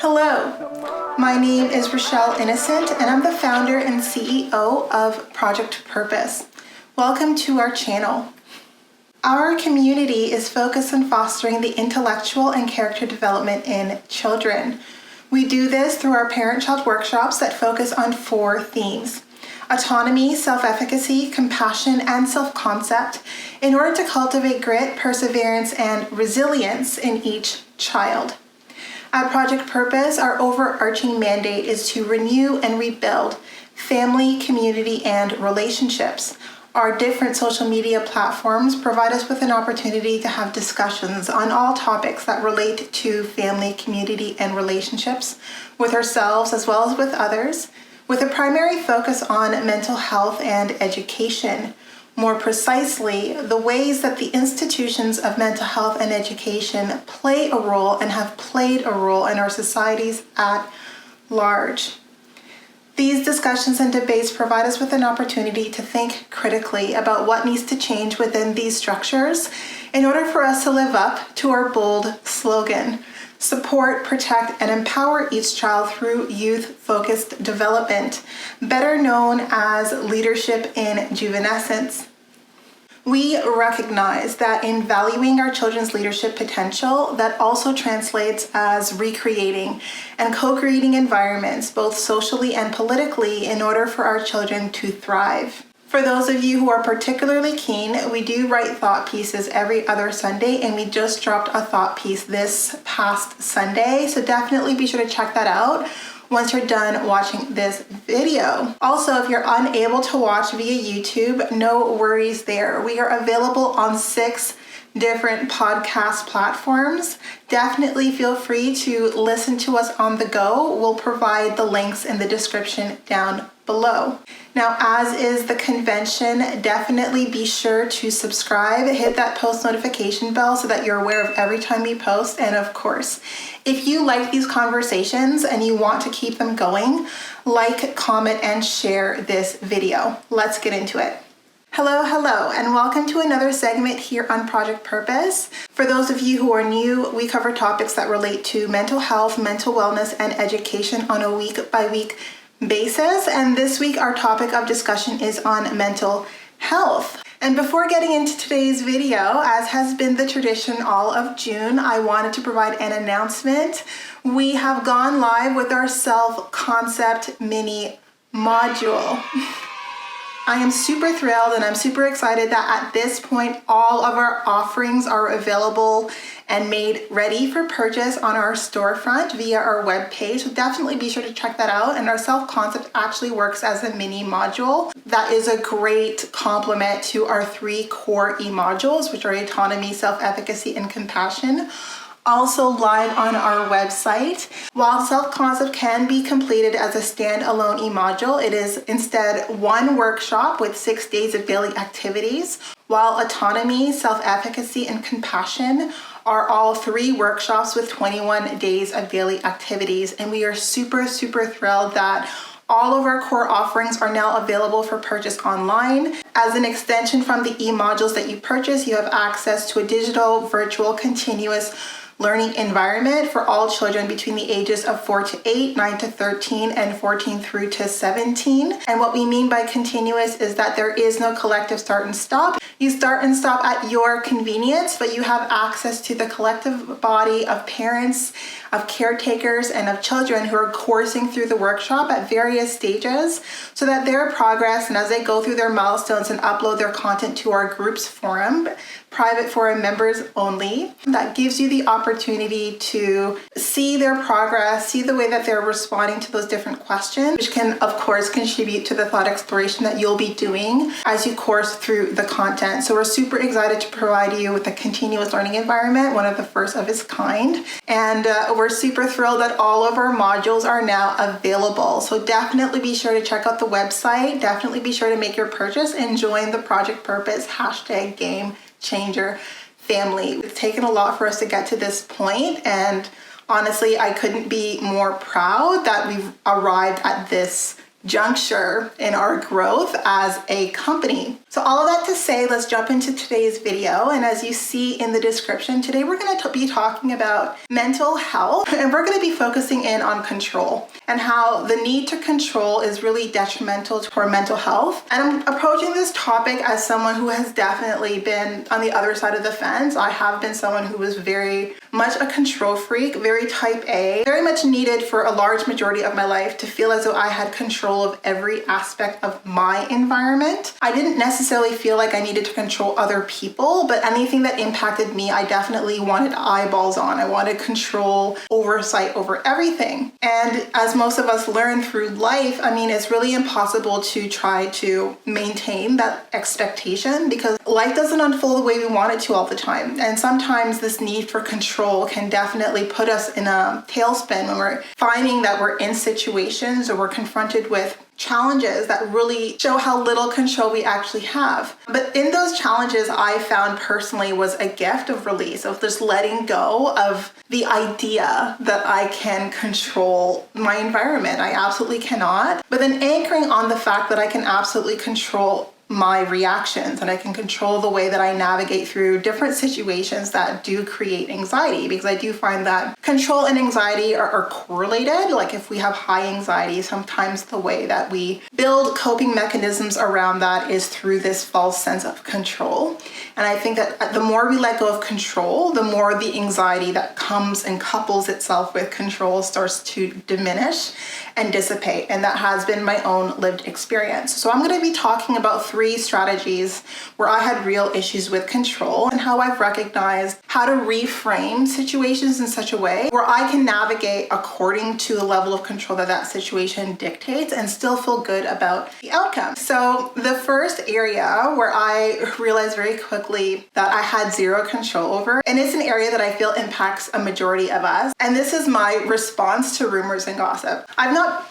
Hello, my name is Rochelle Innocent, and I'm the founder and CEO of Project Purpose. Welcome to our channel. Our community is focused on fostering the intellectual and character development in children. We do this through our parent-child workshops that focus on 4 themes: autonomy, self-efficacy, compassion, and self-concept, in order to cultivate grit, perseverance, and resilience in each child. At Project Purpose, our overarching mandate is to renew and rebuild family, community, and relationships. Our different social media platforms provide us with an opportunity to have discussions on all topics that relate to family, community, and relationships with ourselves as well as with others, with a primary focus on mental health and education. More precisely, the ways that the institutions of mental health and education play a role and have played a role in our societies at large. These discussions and debates provide us with an opportunity to think critically about what needs to change within these structures in order for us to live up to our bold slogan: support, protect, and empower each child through youth-focused development, better known as leadership in juvenescence. We recognize that in valuing our children's leadership potential, that also translates as recreating and co-creating environments, both socially and politically, in order for our children to thrive. For those of you who are particularly keen, we do write thought pieces every other Sunday, and we just dropped a thought piece this past Sunday, so definitely be sure to check that out once you're done watching this video. Also, if you're unable to watch via YouTube, no worries there. We are available on 6 different podcast platforms. Definitely feel free to listen to us on the go. We'll provide the links in the description down below. Now, as is the convention, definitely be sure to subscribe, hit that post notification bell so that you're aware of every time we post. And of course, if you like these conversations and you want to keep them going, like, comment, and share this video. Let's get into it. Hello, and welcome to another segment here on Project Purpose. For those of you who are new, we cover topics that relate to mental health, mental wellness, and education on a week-by-week basis. And this week, our topic of discussion is on mental health. And before getting into today's video, as has been the tradition all of June, I wanted to provide an announcement. We have gone live with our self-concept mini module. I am super thrilled and I'm super excited that at this point, all of our offerings are available and made ready for purchase on our storefront via our webpage. So definitely be sure to check that out. And our self-concept actually works as a mini module that is a great complement to our 3 core e-modules, which are autonomy, self-efficacy, and compassion. Also live on our website. While self-concept can be completed as a standalone e-module, it is instead 1 workshop with 6 days of daily activities, while autonomy, self-efficacy, and compassion are all 3 workshops with 21 days of daily activities. And we are super thrilled that all of our core offerings are now available for purchase online. As an extension from the e-modules that you purchase, you have access to a digital, virtual, continuous learning environment for all children between the ages of 4 to 8, 9 to 13, and 14 through to 17. And what we mean by continuous is that there is no collective start and stop. You start and stop at your convenience, but you have access to the collective body of parents, of caretakers, and of children who are coursing through the workshop at various stages so that their progress and as they go through their milestones and upload their content to our group's forum, private forum members only, that gives you the opportunity to see their progress, see the way that they're responding to those different questions, which can of course contribute to the thought exploration that you'll be doing as you course through the content. So we're super excited to provide you with a continuous learning environment, one of the first of its kind. And we're super thrilled that all of our modules are now available. So definitely be sure to check out the website. Definitely be sure to make your purchase and join the Project Purpose #Game Changer family. It's taken a lot for us to get to this point, and honestly, I couldn't be more proud that we've arrived at this juncture in our growth as a company. So all of that to say, let's jump into today's video. And as you see in the description, today we're going to be talking about mental health, and we're going to be focusing in on control and how the need to control is really detrimental to our mental health. And I'm approaching this topic as someone who has definitely been on the other side of the fence. I have been someone who was very much a control freak, very type A, very much needed for a large majority of my life to feel as though I had control of every aspect of my environment. I didn't necessarily feel like I needed to control other people, but anything that impacted me, I definitely wanted eyeballs on. I wanted control, oversight over everything. And as most of us learn through life, I mean, it's really impossible to try to maintain that expectation because life doesn't unfold the way we want it to all the time. And sometimes this need for control can definitely put us in a tailspin when we're finding that we're in situations or we're confronted with challenges that really show how little control we actually have. But in those challenges, I found personally was a gift of release, of just letting go of the idea that I can control my environment. I absolutely cannot. But then anchoring on the fact that I can absolutely control my reactions and I can control the way that I navigate through different situations that do create anxiety, because I do find that control and anxiety are correlated. Like if we have high anxiety, sometimes the way that we build coping mechanisms around that is through this false sense of control. And I think that the more we let go of control, the more the anxiety that comes and couples itself with control starts to diminish and dissipate. And that has been my own lived experience. So I'm going to be talking about 3 strategies where I had real issues with control and how I've recognized how to reframe situations in such a way where I can navigate according to the level of control that that situation dictates and still feel good about the outcome. So the first area where I realized very quickly that I had zero control over, and it's an area that I feel impacts a majority of us, and this is my response to rumors and gossip. I've not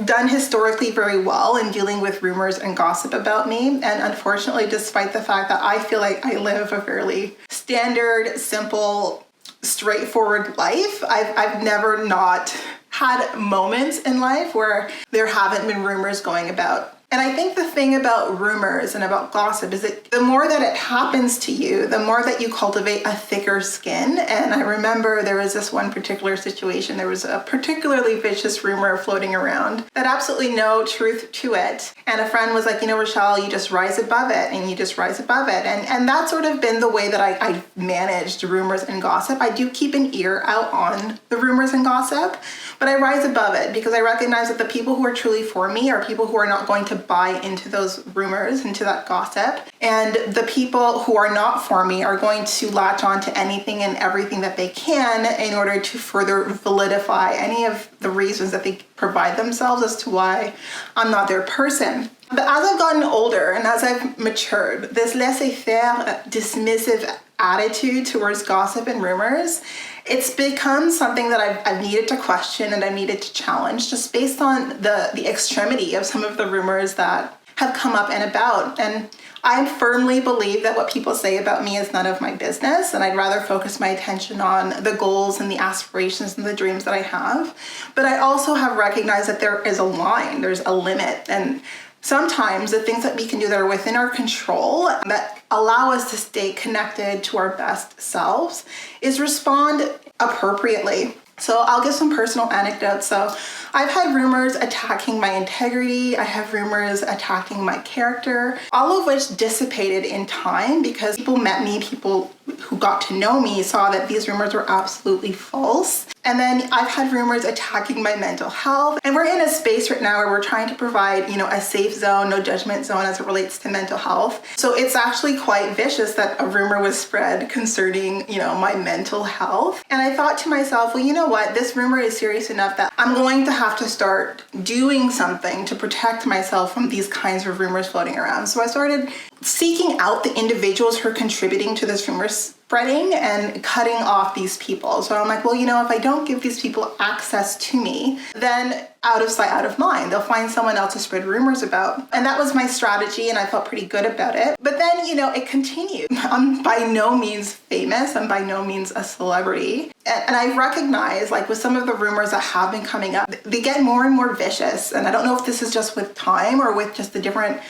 done historically very well in dealing with rumors and gossip about me. And unfortunately, despite the fact that I feel like I live a fairly standard, simple, straightforward life, I've never not had moments in life where there haven't been rumors going about. And I think the thing about rumors and about gossip is that the more that it happens to you, the more that you cultivate a thicker skin. And I remember there was this one particular situation. There was a particularly vicious rumor floating around that absolutely no truth to it. And a friend was like, you know, Rochelle, you just rise above it and you just rise above it. And that's sort of been the way that I managed rumors and gossip. I do keep an ear out on the rumors and gossip, but I rise above it because I recognize that the people who are truly for me are people who are not going to buy into those rumors, into that gossip. And the people who are not for me are going to latch on to anything and everything that they can in order to further validify any of the reasons that they provide themselves as to why I'm not their person. But as I've gotten older and as I've matured, this laissez-faire, dismissive attitude towards gossip and rumors, it's become something that I've needed to question and I've needed to challenge just based on the extremity of some of the rumors that have come up and about. And I firmly believe that what people say about me is none of my business, and I'd rather focus my attention on the goals and the aspirations and the dreams that I have. But I also have recognized that there is a line, there's a limit, and sometimes the things that we can do that are within our control that allow us to stay connected to our best selves is respond appropriately. So I'll give some personal anecdotes. So I've had rumors attacking my integrity. I have rumors attacking my character, all of which dissipated in time because people met me, people who got to know me saw that these rumors were absolutely false. And then I've had rumors attacking my mental health. And we're in a space right now where we're trying to provide, a safe zone, no judgment zone as it relates to mental health. So it's actually quite vicious that a rumor was spread concerning, my mental health. And I thought to myself, well, you know what? This rumor is serious enough that I'm going to have to start doing something to protect myself from these kinds of rumors floating around. So I started seeking out the individuals who are contributing to this rumor spreading and cutting off these people. So I'm like, well, if I don't give these people access to me, then out of sight, out of mind, they'll find someone else to spread rumors about. And that was my strategy, and I felt pretty good about it. But then, it continued. I'm by no means famous. I'm by no means a celebrity. And I recognize, with some of the rumors that have been coming up, they get more and more vicious. And I don't know if this is just with time or with just the different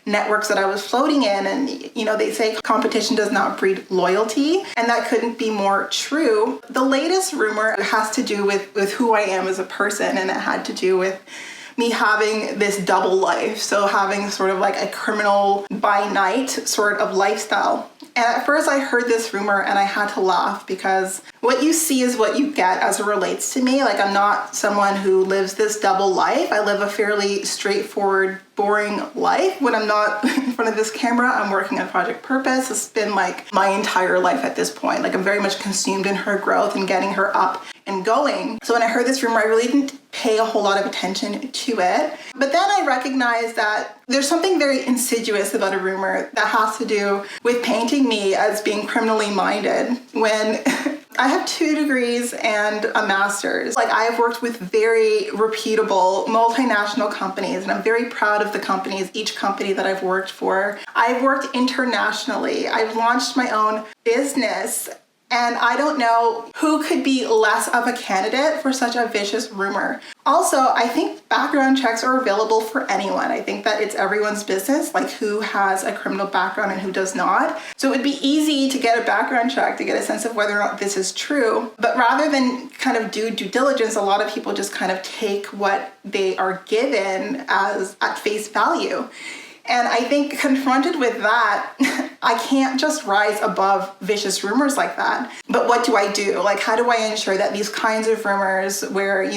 networks that I was floating in. And, they say competition does not breed loyalty, and that couldn't be more true. The latest rumor has to do with who I am as a person, and it had to do with me having this double life. So having sort of like a criminal by night sort of lifestyle. And at first I heard this rumor and I had to laugh, because what you see is what you get as it relates to me. Like, I'm not someone who lives this double life. I live a fairly straightforward, boring life. When I'm not in front of this camera, I'm working on Project Purpose. It's been like my entire life at this point. Like, I'm very much consumed in her growth and getting her up and going. So when I heard this rumor, I really didn't pay a whole lot of attention to it. But then I recognized that there's something very insidious about a rumor that has to do with painting me as being criminally minded, when I have 2 degrees and a master's. Like, I have worked with very reputable multinational companies, and I'm very proud of the companies, each company that I've worked for. I've worked internationally. I've launched my own business. And I don't know who could be less of a candidate for such a vicious rumor. Also, I think background checks are available for anyone. I think that it's everyone's business, like who has a criminal background and who does not. So it would be easy to get a background check to get a sense of whether or not this is true. But rather than kind of do due diligence, a lot of people just kind of take what they are given as at face value. And I think confronted with that, I can't just rise above vicious rumors like that. But what do I do? Like, how do I ensure that these kinds of rumors where,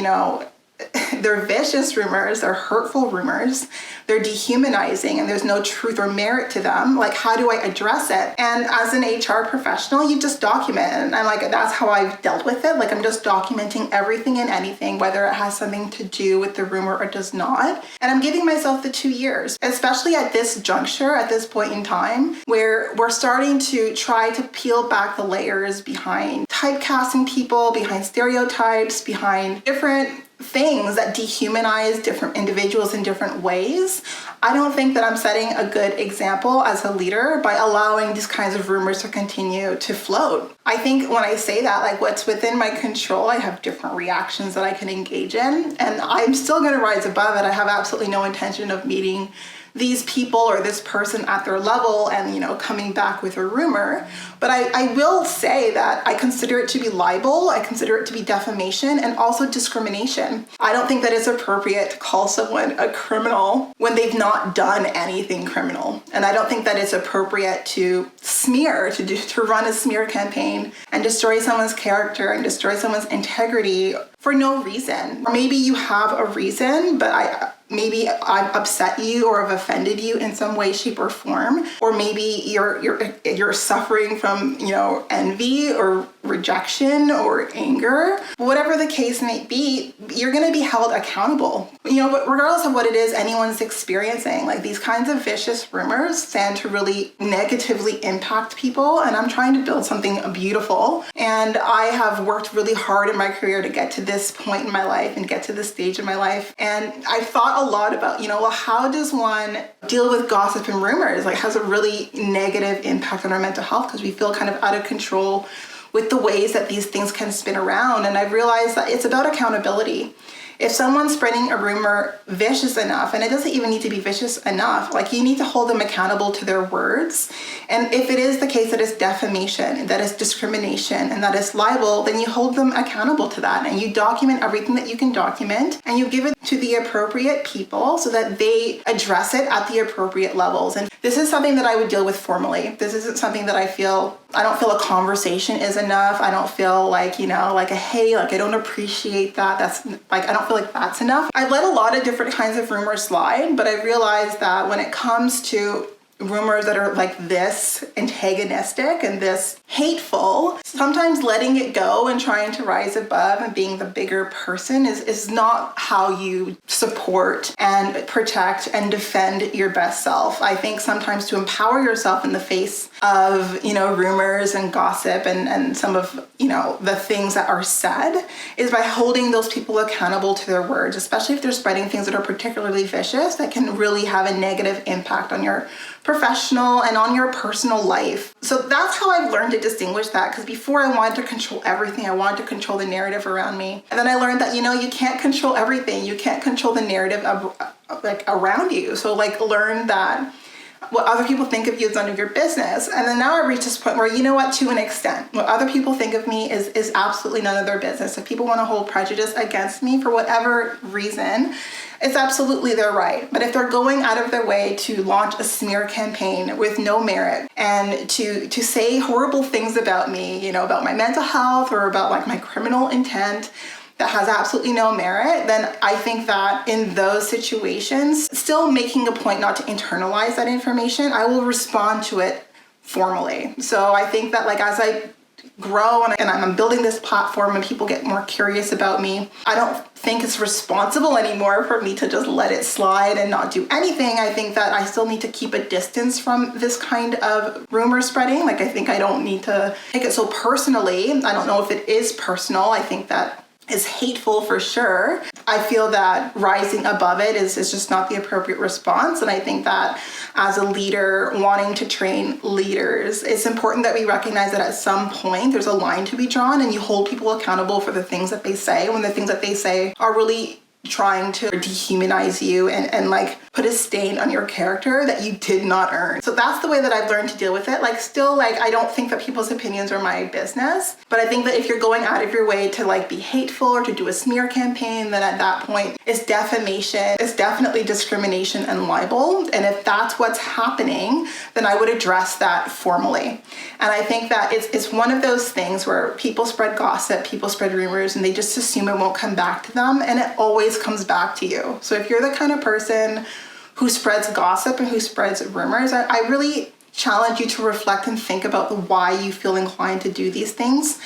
they're vicious rumors, they're hurtful rumors, they're dehumanizing, and there's no truth or merit to them. Like, how do I address it? And as an HR professional, you just document. And I'm like, that's how I've dealt with it. Like, I'm just documenting everything and anything, whether it has something to do with the rumor or does not. And I'm giving myself the 2 years, especially at this juncture, at this point in time, where we're starting to try to peel back the layers behind typecasting people, behind stereotypes, behind different things that dehumanize different individuals in different ways. I don't think that I'm setting a good example as a leader by allowing these kinds of rumors to continue to float. I think when I say that, like, what's within my control, I have different reactions that I can engage in, and I'm still going to rise above it. I have absolutely no intention of meeting these people or this person at their level and, coming back with a rumor. But I will say that I consider it to be libel, I consider it to be defamation, and also discrimination. I don't think that it's appropriate to call someone a criminal when they've not done anything criminal. And I don't think that it's appropriate to smear, to run a smear campaign and destroy someone's character and destroy someone's integrity for no reason. Or maybe you have a reason, but maybe I've upset you or have offended you in some way, shape, or form. Or maybe you're suffering from, envy or rejection or anger. Whatever the case may be, you're going to be held accountable. But regardless of what it is anyone's experiencing, like, these kinds of vicious rumors stand to really negatively impact people. And I'm trying to build something beautiful. And I have worked really hard in my career to get to this point in my life and get to this stage in my life. And I've thought a lot about, how does one deal with gossip and rumors? Like, has a really negative impact on our mental health, because we feel kind of out of control with the ways that these things can spin around. And I've realized that it's about accountability. If someone's spreading a rumor vicious enough, and it doesn't even need to be vicious enough, like, you need to hold them accountable to their words. And if it is the case that it's defamation, that is discrimination, and that is libel, then you hold them accountable to that, and you document everything that you can document, and you give it to the appropriate people so that they address it at the appropriate levels. And this is something that I would deal with formally. This isn't something that I don't feel a conversation is enough. I don't feel like, hey, I don't appreciate that. That's like, I don't feel like that's enough. I've let a lot of different kinds of rumors slide, but I realized that when it comes to rumors that are like this antagonistic and this hateful, sometimes letting it go and trying to rise above and being the bigger person is not how you support and protect and defend your best self. I think sometimes to empower yourself in the face of, rumors and gossip and some of, the things that are said is by holding those people accountable to their words, especially if they're spreading things that are particularly vicious that can really have a negative impact on your professional and on your personal life. So that's how I've learned to distinguish that, because before I wanted to control everything. I wanted to control the narrative around me. And then I learned that, you can't control everything. You can't control the narrative around you. So learn that What other people think of you is none of your business. And then now I reached this point where, you know what, to an extent, what other people think of me is absolutely none of their business. If people want to hold prejudice against me for whatever reason, it's absolutely their right. But if they're going out of their way to launch a smear campaign with no merit and to say horrible things about me, you know, about my mental health or about like my criminal intent, that has absolutely no merit, then I think that in those situations, still making a point not to internalize that information, I will respond to it formally. So I think that like as I grow and I'm building this platform and people get more curious about me, I don't think it's responsible anymore for me to just let it slide and not do anything. I think that I still need to keep a distance from this kind of rumor spreading. Like I think I don't need to take it so personally. I don't know if it is personal. I think that is hateful for sure. I feel that rising above it is just not the appropriate response. And I think that as a leader wanting to train leaders, it's important that we recognize that at some point there's a line to be drawn and you hold people accountable for the things that they say when the things that they say are really trying to dehumanize you and like put a stain on your character that you did not earn. So that's the way that I've learned to deal with it. Like still, like I don't think that people's opinions are my business, but I think that if you're going out of your way to like be hateful or to do a smear campaign, then at that point it's defamation, it's definitely discrimination and libel. And if that's what's happening, then I would address that formally. And I think that it's one of those things where people spread gossip, people spread rumors, and they just assume it won't come back to them, and it always comes back to you. So if you're the kind of person who spreads gossip and who spreads rumors, I really challenge you to reflect and think about the why you feel inclined to do these things.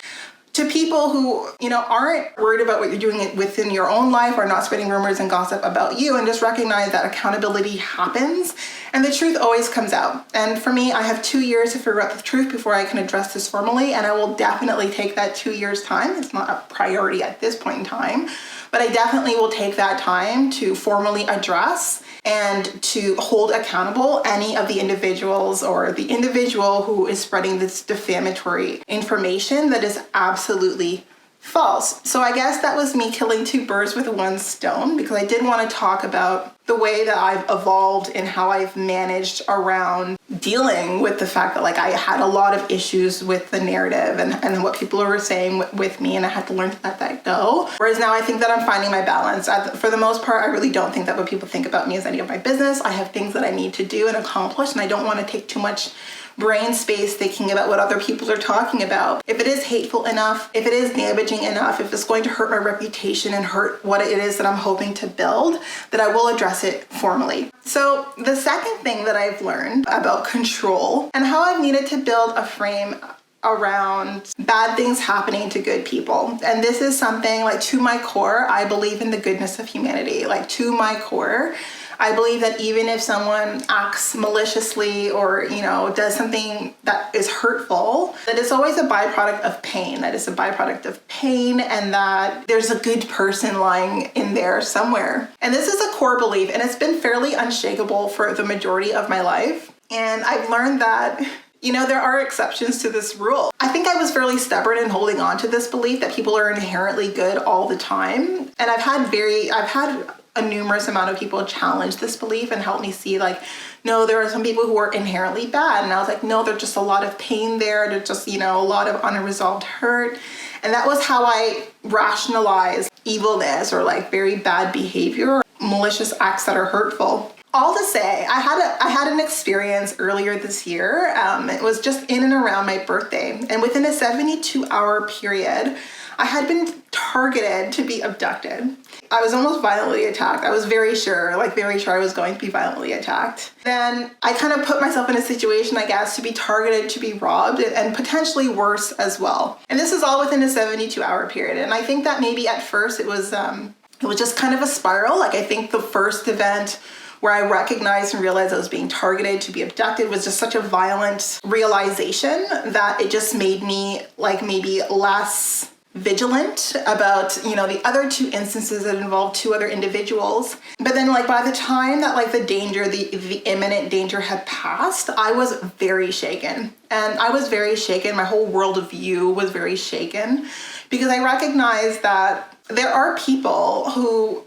To people who, you know, aren't worried about what you're doing within your own life or not spreading rumors and gossip about you, and just recognize that accountability happens and the truth always comes out. And for me, I have 2 years to figure out the truth before I can address this formally, and I will definitely take that 2 years time. It's not a priority at this point in time, but I definitely will take that time to formally address and to hold accountable any of the individuals or the individual who is spreading this defamatory information that is absolutely false. So I guess that was me killing two birds with one stone, because I did want to talk about the way that I've evolved and how I've managed around dealing with the fact that like I had a lot of issues with the narrative and what people were saying with me, and I had to learn to let that go. Whereas now I think that I'm finding my balance. For the most part, I really don't think that what people think about me is any of my business. I have things that I need to do and accomplish, and I don't want to take too much brain space thinking about what other people are talking about. If it is hateful enough, if it is damaging enough, if it's going to hurt my reputation and hurt what it is that I'm hoping to build, then I will address it formally. So the second thing that I've learned about control and how I've needed to build a frame around bad things happening to good people. And this is something like, to my core, I believe in the goodness of humanity. Like, to my core, I believe that even if someone acts maliciously or, you know, does something that is hurtful, that it's always a byproduct of pain, that it's a byproduct of pain, and that there's a good person lying in there somewhere. And this is a core belief, and it's been fairly unshakable for the majority of my life. And I've learned that, you know, there are exceptions to this rule. I think I was fairly stubborn in holding on to this belief that people are inherently good all the time. And I've had a numerous amount of people challenge this belief and help me see, like, no, there are some people who are inherently bad. And I was like, no, there's just a lot of pain there. There's just, you know, a lot of unresolved hurt. And that was how I rationalized evilness or like very bad behavior, or malicious acts that are hurtful. All to say, I had an experience earlier this year. It was just in and around my birthday. And within a 72-hour period, I had been targeted to be abducted. I was almost violently attacked. I was very sure I was going to be violently attacked. Then I kind of put myself in a situation, I guess, to be targeted, to be robbed, and potentially worse as well. And this is all within a 72-hour period. And I think that maybe at first it was just kind of a spiral. Like, I think the first event where I recognized and realized I was being targeted to be abducted was just such a violent realization that it just made me like maybe less vigilant about, you know, the other two instances that involved two other individuals. But then like by the time that like the imminent danger had passed, I was very shaken. And I was very shaken. My whole world of view was very shaken because I recognized that there are people who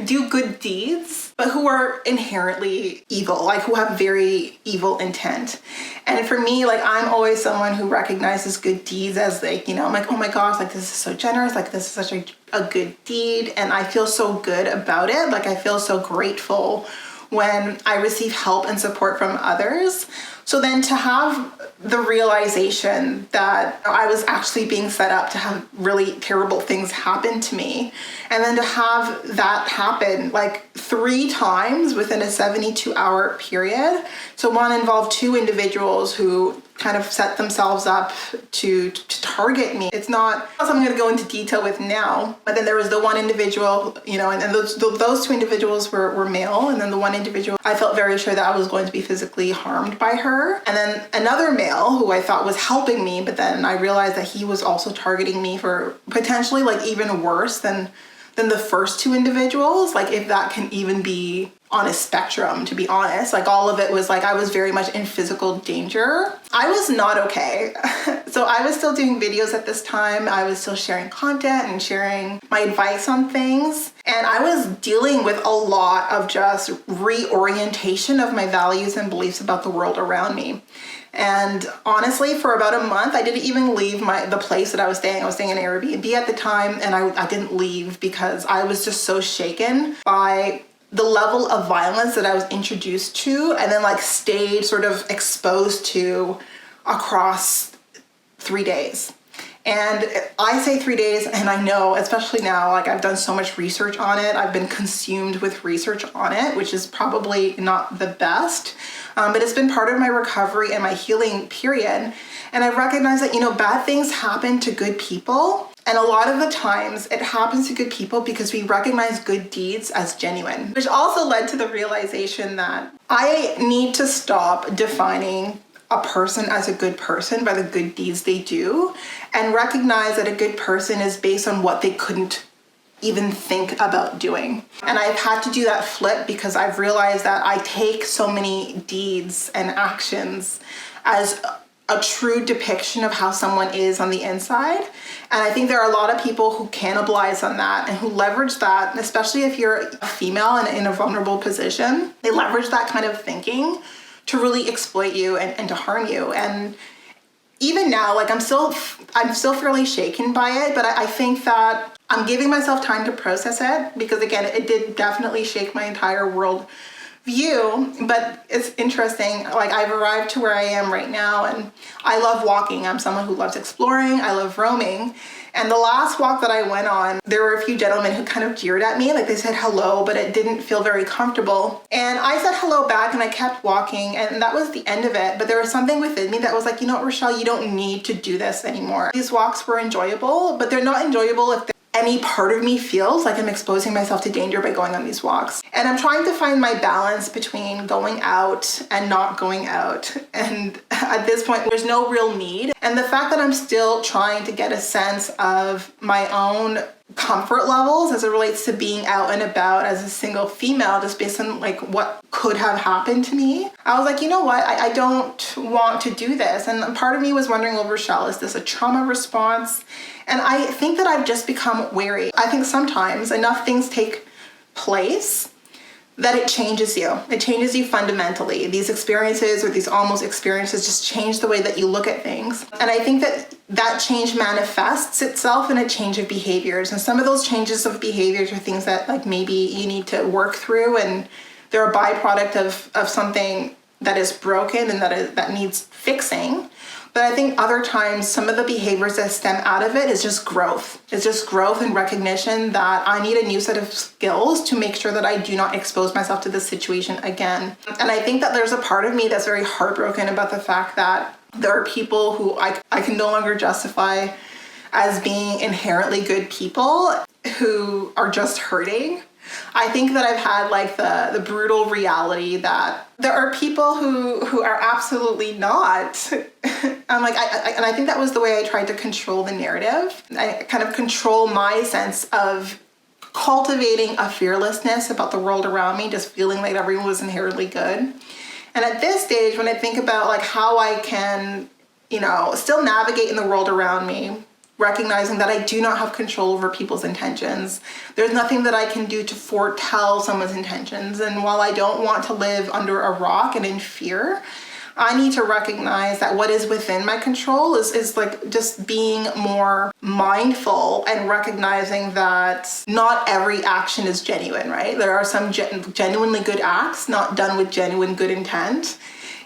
do good deeds, but who are inherently evil, like who have very evil intent. And for me, like, I'm always someone who recognizes good deeds as like, I'm like, oh my gosh, like this is so generous, like this is such a good deed. And I feel so good about it. Like I feel so grateful when I receive help and support from others. So then to have the realization that I was actually being set up to have really terrible things happen to me, and then to have that happen like 3 times within a 72-hour period. So one involved 2 individuals who kind of set themselves up to target me. It's not something I'm going to go into detail with now, but then there was the one individual, and those 2 individuals were male, and then the one individual, I felt very sure that I was going to be physically harmed by her. And then another male who I thought was helping me, but then I realized that he was also targeting me for potentially like even worse than the first 2 individuals, like if that can even be on a spectrum, to be honest. Like all of it was like I was very much in physical danger. I was not okay. So I was still doing videos at this time. I was still sharing content and sharing my advice on things. And I was dealing with a lot of just reorientation of my values and beliefs about the world around me. And honestly, for about a month, I didn't even leave the place that I was staying. I was staying in Airbnb at the time, and I didn't leave because I was just so shaken by the level of violence that I was introduced to and then like stayed sort of exposed to across 3 days. And I say 3 days, and I know, especially now, like I've done so much research on it. I've been consumed with research on it, which is probably not the best, but it's been part of my recovery and my healing period. And I recognize that, bad things happen to good people. And a lot of the times it happens to good people because we recognize good deeds as genuine, which also led to the realization that I need to stop defining a person as a good person by the good deeds they do, and recognize that a good person is based on what they couldn't even think about doing. And I've had to do that flip because I've realized that I take so many deeds and actions as a true depiction of how someone is on the inside. And I think there are a lot of people who cannibalize on that and who leverage that, especially if you're a female and in a vulnerable position. They leverage that kind of thinking to really exploit you and to harm you. And even now, like I'm still fairly shaken by it, but I think that I'm giving myself time to process it because again, it did definitely shake my entire world view. But it's interesting, like I've arrived to where I am right now, and I love walking. I'm someone who loves exploring. I love roaming. And the last walk that I went on, there were a few gentlemen who kind of jeered at me, like they said hello, but it didn't feel very comfortable. And I said hello back and I kept walking, and that was the end of it. But there was something within me that was like, Rochelle, you don't need to do this anymore. These walks were enjoyable, but they're not enjoyable if any part of me feels like I'm exposing myself to danger by going on these walks. And I'm trying to find my balance between going out and not going out. And at this point, there's no real need. And the fact that I'm still trying to get a sense of my own comfort levels as it relates to being out and about as a single female, just based on like what could have happened to me. I was like, you know what? I don't want to do this. And part of me was wondering, well, Rochelle, is this a trauma response? And I think that I've just become wary. I think sometimes enough things take place that it changes you. It changes you fundamentally. These experiences or these almost experiences just change the way that you look at things. And I think that change manifests itself in a change of behaviors. And some of those changes of behaviors are things that like maybe you need to work through, and they're a byproduct of something that is broken and that needs fixing. But I think other times, some of the behaviors that stem out of it is just growth. It's just growth and recognition that I need a new set of skills to make sure that I do not expose myself to this situation again. And I think that there's a part of me that's very heartbroken about the fact that there are people who I can no longer justify as being inherently good people who are just hurting. I think that I've had like the brutal reality that there are people who are absolutely not. I'm like, and I think that was the way I tried to control the narrative. I kind of control my sense of cultivating a fearlessness about the world around me, just feeling like everyone was inherently good. And at this stage, when I think about like how I can still navigate in the world around me, recognizing that I do not have control over people's intentions. There's nothing that I can do to foretell someone's intentions. And while I don't want to live under a rock and in fear, I need to recognize that what is within my control is like just being more mindful and recognizing that not every action is genuine, right? There are some genuinely good acts not done with genuine good intent.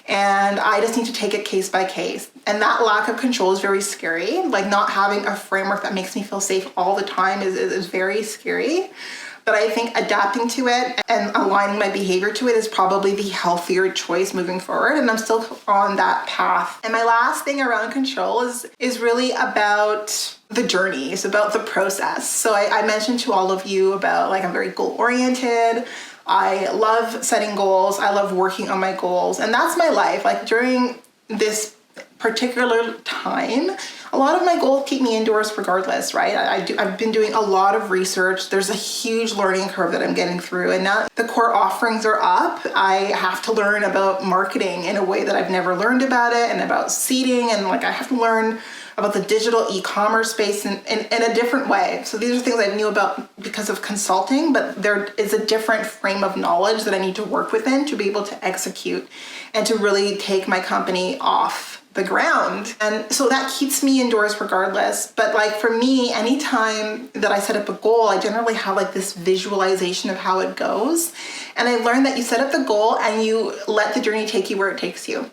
And I just need to take it case by case. And that lack of control is very scary. Like not having a framework that makes me feel safe all the time is very scary. But I think adapting to it and aligning my behavior to it is probably the healthier choice moving forward. And I'm still on that path. And my last thing around control is really about the journey. It's about the process. So I mentioned to all of you about like I'm very goal oriented. I love setting goals. I love working on my goals. And that's my life. Like during this particular time, a lot of my goals keep me indoors regardless, right? I've been doing a lot of research. There's a huge learning curve that I'm getting through. And now the core offerings are up. I have to learn about marketing in a way that I've never learned about it, and about seeding. And like I have to learn about the digital e-commerce space in a different way. So these are things I knew about because of consulting, but there is a different frame of knowledge that I need to work within to be able to execute and to really take my company off the ground. And so that keeps me indoors regardless. But like for me, anytime that I set up a goal, I generally have like this visualization of how it goes. And I learned that you set up the goal and you let the journey take you where it takes you.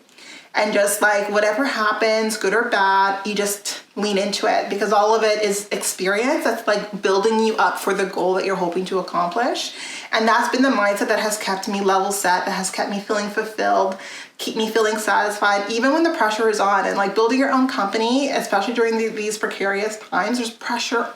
And just like whatever happens, good or bad, you just lean into it, because all of it is experience that's like building you up for the goal that you're hoping to accomplish. And that's been the mindset that has kept me level set, that has kept me feeling fulfilled, keep me feeling satisfied, even when the pressure is on. And like building your own company, especially during these precarious times, there's pressure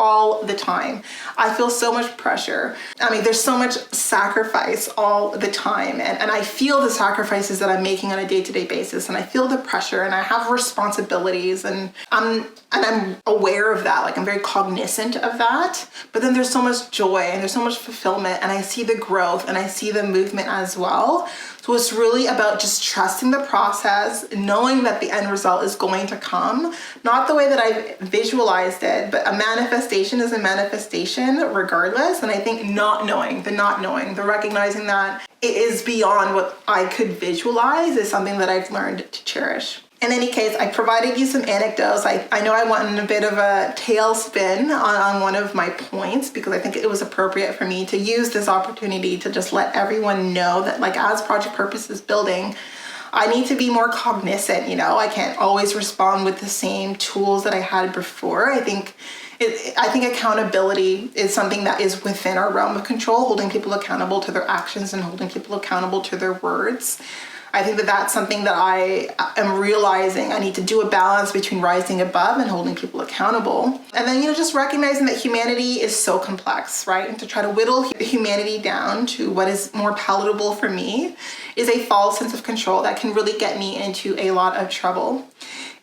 all the time. I feel so much pressure. I mean, there's so much sacrifice all the time. And I feel the sacrifices that I'm making on a day-to-day basis. And I feel the pressure, and I have responsibilities, and I'm aware of that. Like I'm very cognizant of that. But then there's so much joy and there's so much fulfillment, and I see the growth and I see the movement as well. So it's really about just trusting the process, knowing that the end result is going to come, not the way that I visualized it, but a manifestation is a manifestation regardless. And I think the recognizing that it is beyond what I could visualize is something that I've learned to cherish. In any case, I provided you some anecdotes. I know I went in a bit of a tailspin on one of my points, because I think it was appropriate for me to use this opportunity to just let everyone know that like as Project Purpose is building, I need to be more cognizant. I can't always respond with the same tools that I had before. I think accountability is something that is within our realm of control, holding people accountable to their actions and holding people accountable to their words. I think that that's something that I am realizing I need to do a balance between rising above and holding people accountable. And then, just recognizing that humanity is so complex, right? And to try to whittle humanity down to what is more palatable for me is a false sense of control that can really get me into a lot of trouble.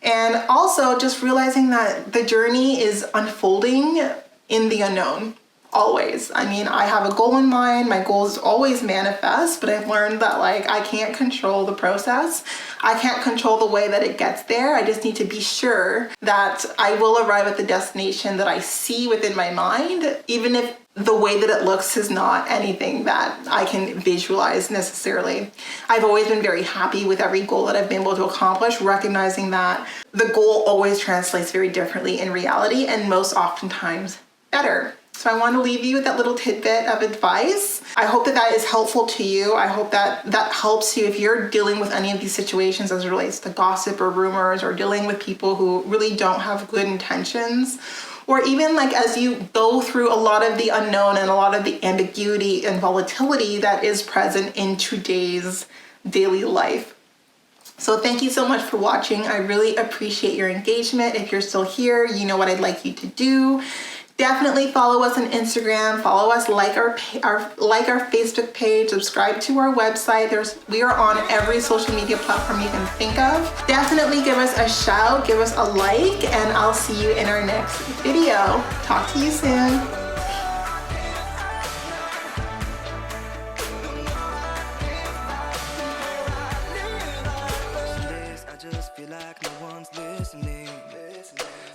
And also just realizing that the journey is unfolding in the unknown. Always. I mean, I have a goal in mind. My goals always manifest, but I've learned that like I can't control the process. I can't control the way that it gets there. I just need to be sure that I will arrive at the destination that I see within my mind, even if the way that it looks is not anything that I can visualize necessarily. I've always been very happy with every goal that I've been able to accomplish, recognizing that the goal always translates very differently in reality, and most oftentimes better. So I want to leave you with that little tidbit of advice. I hope that that is helpful to you. I hope that that helps you if you're dealing with any of these situations as it relates to gossip or rumors, or dealing with people who really don't have good intentions, or even like as you go through a lot of the unknown and a lot of the ambiguity and volatility that is present in today's daily life. So thank you so much for watching. I really appreciate your engagement. If you're still here, you know what I'd like you to do. Definitely follow us on Instagram, follow us, like our Facebook page, subscribe to our website. We are on every social media platform you can think of. Definitely give us a shout, give us a like, and I'll see you in our next video. Talk to you soon.